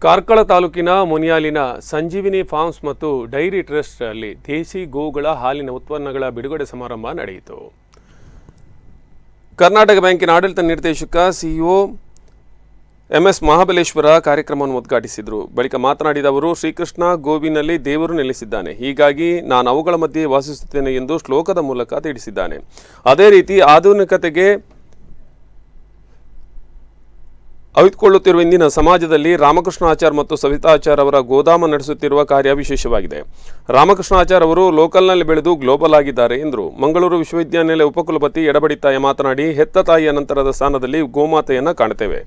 ಕಾರ್ಕಳ ತಾಲೂಕಿನ ಮುನಿಯಾಲಿನ ಸಂಜೀವಿನಿ ಫಾರ್ಮ್ಸ್ ಮತ್ತು dairy trust ಅಲ್ಲಿ ದೇಸಿ ಗೋವುಗಳ ಹಾಲಿನ ಉತ್ಪನ್ನಗಳ ಬಿಡುಗಡೆ ಸಮಾರಂಭ ನಡೆಯಿತು. ಕರ್ನಾಟಕ ಬ್ಯಾಂಕಿನ ಆಡಳಿತ ನಿರ್ದೇಶಕ ಸಿಇಒ ಎಂಎಸ್ ಮಹಾಬಲೇಶ್ವರ ಕಾರ್ಯಕ್ರಮವನ್ನು ಉದ್ಘಾಟಿಸಿದರು. ಬಳಿಕ ಮಾತನಾಡಿದ ಅವರು, ಶ್ರೀಕೃಷ್ಣ ಗೋವಿನಲ್ಲಿ ದೇವರು ನೆಲೆಸಿದ್ದಾನೆ, ಹೀಗಾಗಿ ನಾನು ಅವುಗಳ ಮಧ್ಯೆ ವಾಸಿಸುತ್ತೇನೆ ಎಂದು ಶ್ಲೋಕದ ಮೂಲಕ ತಿಳಿಸಿದ್ದಾನೆ. ಅದೇ ರೀತಿ ಆಧುನಿಕತೆಗೆ ಅವಿತುಕೊಳ್ಳುತ್ತಿರುವ ಇಂದಿನ ಸಮಾಜದಲ್ಲಿ ರಾಮಕೃಷ್ಣಾಚಾರ್ ಮತ್ತು ಸವಿತಾಚಾರ್ ಅವರ ಗೋದಾಮ ನಡೆಸುತ್ತಿರುವ ಕಾರ್ಯ ವಿಶೇಷವಾಗಿದೆ. ರಾಮಕೃಷ್ಣಾಚಾರ್ ಅವರು ಲೋಕಲ್ನಲ್ಲಿ ಬೆಳೆದು ಗ್ಲೋಬಲ್ ಆಗಿದ್ದಾರೆ ಎಂದರು. ಮಂಗಳೂರು ವಿಶ್ವವಿದ್ಯಾನಿಲಯ ಉಪಕುಲಪತಿ ಎಡಬಡಿ ತಾಯಿ ಮಾತನಾಡಿ, ಹೆತ್ತ ತಾಯಿಯ ನಂತರದ ಸ್ಥಾನದಲ್ಲಿ ಗೋಮಾತೆಯನ್ನು ಕಾಣುತ್ತೇವೆ.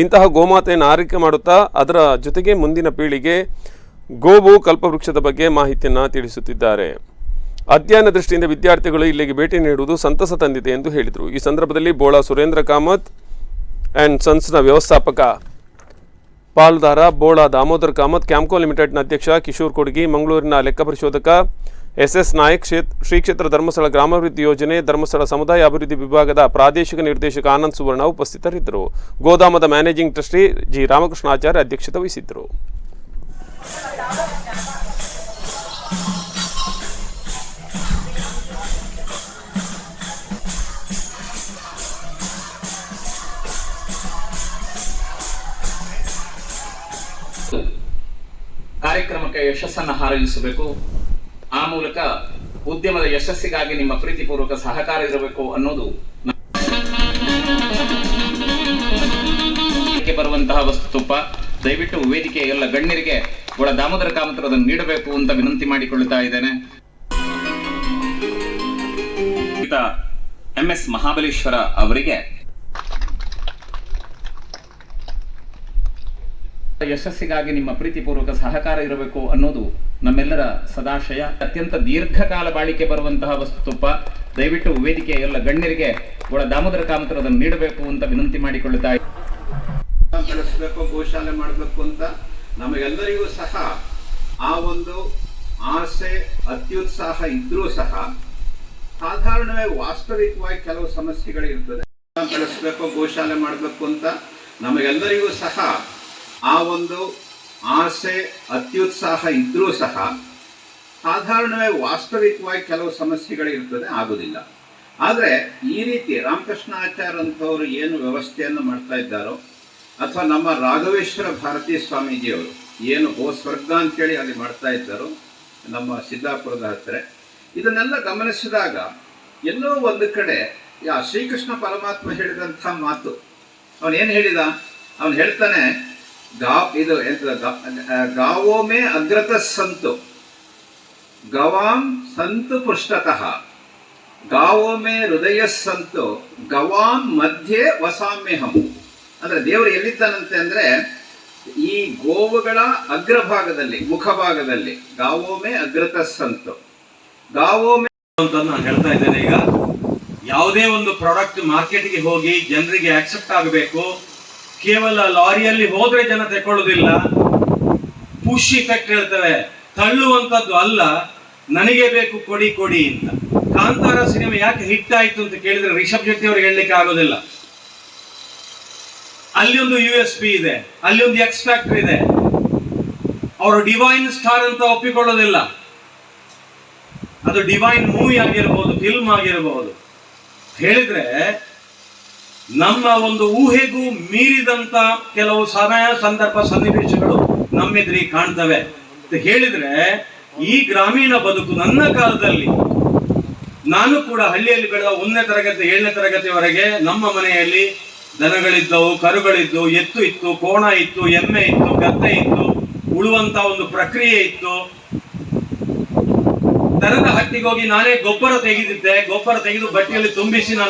ಇಂತಹ ಗೋಮಾತೆಯನ್ನು ಆರೈಕೆ ಮಾಡುತ್ತಾ ಅದರ ಜೊತೆಗೆ ಮುಂದಿನ ಪೀಳಿಗೆ ಗೋವು ಕಲ್ಪವೃಕ್ಷದ ಬಗ್ಗೆ ಮಾಹಿತಿಯನ್ನು ತಿಳಿಸುತ್ತಿದ್ದಾರೆ. ಅಧ್ಯಯನ ದೃಷ್ಟಿಯಿಂದ ವಿದ್ಯಾರ್ಥಿಗಳು ಇಲ್ಲಿಗೆ ಭೇಟಿ ನೀಡುವುದು ಸಂತಸ ತಂದಿದೆ ಎಂದು ಹೇಳಿದರು. ಈ ಸಂದರ್ಭದಲ್ಲಿ ಬೋಳಾ ಸುರೇಂದ್ರ ಕಾಮತ್ ಅಂಡ್ ಸನ್ಸ್ನ ವ್ಯವಸ್ಥಾಪಕ ಪಾಲುದಾರ ಬೋಳಾ ದಾಮೋದರ್ ಕಾಮತ್, ಕ್ಯಾಂಪ್ಕೋ ಲಿಮಿಟೆಡ್ನ ಅಧ್ಯಕ್ಷ ಕಿಶೋರ್ ಕೊಡಗಿ, ಮಂಗಳೂರಿನ ಲೆಕ್ಕ ಪರಿಶೋಧಕ ಎಸ್ ನಾಯಕ್, ಶ್ರೀ ಕ್ಷೇತ್ರ ಧರ್ಮಸ್ಥಳ ಗ್ರಾಮಾಭಿವೃದ್ಧಿ ಯೋಜನೆ ಧರ್ಮಸ್ಥಳ ಸಮುದಾಯ ಅಭಿವೃದ್ಧಿ ವಿಭಾಗದ ಪ್ರಾದೇಶಿಕ ನಿರ್ದೇಶಕ ಆನಂದ್ ಸುವರ್ಣ ಉಪಸ್ಥಿತರಿದ್ದರು. ಗೋದಾಮದ ಮ್ಯಾನೇಜಿಂಗ್ ಟ್ರಸ್ಟಿ ಜಿ ರಾಮಕೃಷ್ಣಾಚಾರ್ಯ ಅಧ್ಯಕ್ಷತೆ ವಹಿಸಿದ್ದರು. ಕಾರ್ಯಕ್ರಮಕ್ಕೆ ಯಶಸ್ಸನ್ನು ಹಾರೈಸಬೇಕು. ಆ ಮೂಲಕ ಉದ್ಯಮದ ಯಶಸ್ಸಿಗಾಗಿ ನಿಮ್ಮ ಪ್ರೀತಿಪೂರ್ವಕ ಸಹಕಾರ ಇರಬೇಕು ಅನ್ನೋದು ಬರುವಂತಹ ವಸ್ತು ತುಪ್ಪ ದಯವಿಟ್ಟು ವೇದಿಕೆಯ ಎಲ್ಲ ಗಣ್ಯರಿಗೆ ಬೋಳಾ ದಾಮೋದರ ಕಾಮತ್ ಅದನ್ನು ನೀಡಬೇಕು ಅಂತ ವಿನಂತಿ ಮಾಡಿಕೊಳ್ಳುತ್ತಾ ಇದ್ದೇನೆ. ಎಂಎಸ್ ಮಹಾಬಲೇಶ್ವರ ಅವರಿಗೆ ಯಶಸ್ಸಿಗಾಗಿ ನಿಮ್ಮ ಪ್ರೀತಿಪೂರ್ವಕ ಸಹಕಾರ ಇರಬೇಕು ಅನ್ನೋದು ನಮ್ಮೆಲ್ಲರ ಸದಾಶಯ. ಅತ್ಯಂತ ದೀರ್ಘಕಾಲ ಬಾಳಿಕೆ ಬರುವಂತಹ ವಸ್ತು ತುಪ್ಪ ದಯವಿಟ್ಟು ವೇದಿಕೆಯ ಎಲ್ಲ ಗಣ್ಯರಿಗೆ ಬೋಳಾ ದಾಮೋದರ ಕಾಮತ್ ಅದನ್ನು ನೀಡಬೇಕು ಅಂತ ವಿನಂತಿ ಮಾಡಿಕೊಳ್ಳುತ್ತಾ ಬೆಳೆಸಬೇಕು, ಗೋಶಾಲೆ ಮಾಡಬೇಕು ಅಂತ ನಮಗೆಲ್ಲರಿಗೂ ಸಹ ಆ ಒಂದು ಆಸೆ ಅತ್ಯುತ್ಸಾಹ ಇದ್ರೂ ಸಹ ಸಾಧಾರಣವೇ ವಾಸ್ತವಿಕವಾಗಿ ಕೆಲವು ಸಮಸ್ಯೆಗಳಿರ್ತದೆ. ಬೆಳೆಸಬೇಕು, ಗೋಶಾಲೆ ಮಾಡಬೇಕು ಅಂತ ನಮಗೆಲ್ಲರಿಗೂ ಸಹ ಆ ಒಂದು ಆಸೆ ಅತ್ಯುತ್ಸಾಹ ಇದ್ರೂ ಸಹ ಸಾಧಾರಣವೇ ವಾಸ್ತವಿಕವಾಗಿ ಕೆಲವು ಸಮಸ್ಯೆಗಳಿರ್ತದೆ, ಆಗುದಿಲ್ಲ. ಆದರೆ ಈ ರೀತಿ ರಾಮಕೃಷ್ಣಾಚಾರ್ಯ ಅಂತವರು ಏನು ವ್ಯವಸ್ಥೆಯನ್ನು ಮಾಡ್ತಾ ಇದ್ದಾರೋ, ಅಥವಾ ನಮ್ಮ ರಾಘವೇಶ್ವರ ಭಾರತೀ ಸ್ವಾಮೀಜಿಯವರು ಏನು ಗೋ ಸ್ವರ್ಗ ಅಂತೇಳಿ ಅಲ್ಲಿ ಮಾಡ್ತಾ ಇದ್ದಾರೋ ನಮ್ಮ ಸಿದ್ದಾಪುರದ ಹತ್ತಿರ, ಇದನ್ನೆಲ್ಲ ಗಮನಿಸಿದಾಗ ಎಲ್ಲೋ ಒಂದು ಕಡೆ ಶ್ರೀಕೃಷ್ಣ ಪರಮಾತ್ಮ ಹೇಳಿದಂಥ ಮಾತು, ಅವನೇನು ಹೇಳಿದ, ಅವನು ಹೇಳ್ತಾನೆ, ಗಾವೋ ಮೇ ಅಗ್ರತ ಸಂತು ಗವಾಂ ಸಂತು ಪೃಷ್ಠತಃ ಗಾವೋ ಮೇ ಹೃದಯ ಸಂತು ಗವಾಂ ಮಧ್ಯೆ ವಸಾಮ್ಯಹಂ. ಅಂದ್ರೆ ದೇವರು ಎಲ್ಲಿದ್ದಾನಂತೆ ಅಂದ್ರೆ ಈ ಗೋವುಗಳ ಅಗ್ರಭಾಗದಲ್ಲಿ, ಮುಖಭಾಗದಲ್ಲಿ ಗಾವೋ ಮೇ ಅಗ್ರತ ಸಂತು ಗಾವೋ ಮೇ ಅಂತ ನಾನು ಹೇಳ್ತಾ ಇದ್ದೇನೆ. ಈಗ ಯಾವುದೇ ಒಂದು ಪ್ರಾಡಕ್ಟ್ ಮಾರ್ಕೆಟ್ಗೆ ಹೋಗಿ ಜನರಿಗೆ ಆಕ್ಸೆಪ್ಟ್ ಆಗಬೇಕು, ಕೇವಲ ಲಾರಿಯಲ್ಲಿ ಹೋದ್ರೆ ಜನ ತಗೊಳ್ಳೋದಿಲ್ಲ, ಪುಷ್ ಇಫೆಕ್ಟ್ ಹೇಳ್ತೇವೆ, ತಳ್ಳುವಂಥದ್ದು ಅಲ್ಲ, ನನಗೆ ಬೇಕು ಕೊಡಿ ಕೊಡಿ ಅಂತ. ಕಾಂತಾರ ಸಿನಿಮಾ ಯಾಕೆ ಹಿಟ್ ಆಯ್ತು ಅಂತ ಕೇಳಿದ್ರೆ ರಿಷಬ್ ಶೆಟ್ಟಿ ಅವ್ರಿಗೆ ಹೇಳಲಿಕ್ಕೆ ಆಗೋದಿಲ್ಲ. ಅಲ್ಲಿ ಒಂದು USP ಇದೆ, ಅಲ್ಲಿ ಒಂದು ಎಕ್ಸ್ ಫ್ಯಾಕ್ಟರ್ ಇದೆ. ಅವರು ಡಿವೈನ್ ಸ್ಟಾರ್ ಅಂತ ಒಪ್ಪಿಕೊಳ್ಳೋದಿಲ್ಲ. ಅದು ಡಿವೈನ್ ಮೂವಿ ಆಗಿರಬಹುದು, ಫಿಲ್ಮ್ ಆಗಿರಬಹುದು. ಹೇಳಿದ್ರೆ ನಮ್ಮ ಒಂದು ಊಹೆಗೂ ಮೀರಿದಂತ ಕೆಲವು ಸಮಯ ಸಂದರ್ಭ ಸನ್ನಿವೇಶಗಳು ನಮ್ಮೆದುರಿಗೆ ಕಾಣ್ತವೆ ಅಂತ ಹೇಳಿದ್ರೆ, ಈ ಗ್ರಾಮೀಣ ಬದುಕು ನನ್ನ ಕಾಲದಲ್ಲಿ, ನಾನು ಕೂಡ ಹಳ್ಳಿಯಲ್ಲಿ ಬೆಳೆದ 1ನೇ ತರಗತಿ 7ನೇ ತರಗತಿವರೆಗೆ ನಮ್ಮ ಮನೆಯಲ್ಲಿ ದನಗಳಿದ್ದವು, ಕರುಗಳಿದ್ದು, ಎತ್ತು ಇತ್ತು, ಕೋಣ ಇತ್ತು, ಎಮ್ಮೆ ಇತ್ತು, ಗದ್ದೆ ಇತ್ತು, ಉಳುವಂತ ಒಂದು ಪ್ರಕ್ರಿಯೆ ಇತ್ತು. ದನದ ಹಟ್ಟಿಗೆ ಹೋಗಿ ನಾನೇ ಗೊಬ್ಬರ ತೆಗೆದಿದ್ದೆ. ಗೊಬ್ಬರ ತೆಗೆದು ಬಟ್ಟೆಯಲ್ಲಿ ತುಂಬಿಸಿ ನಾನು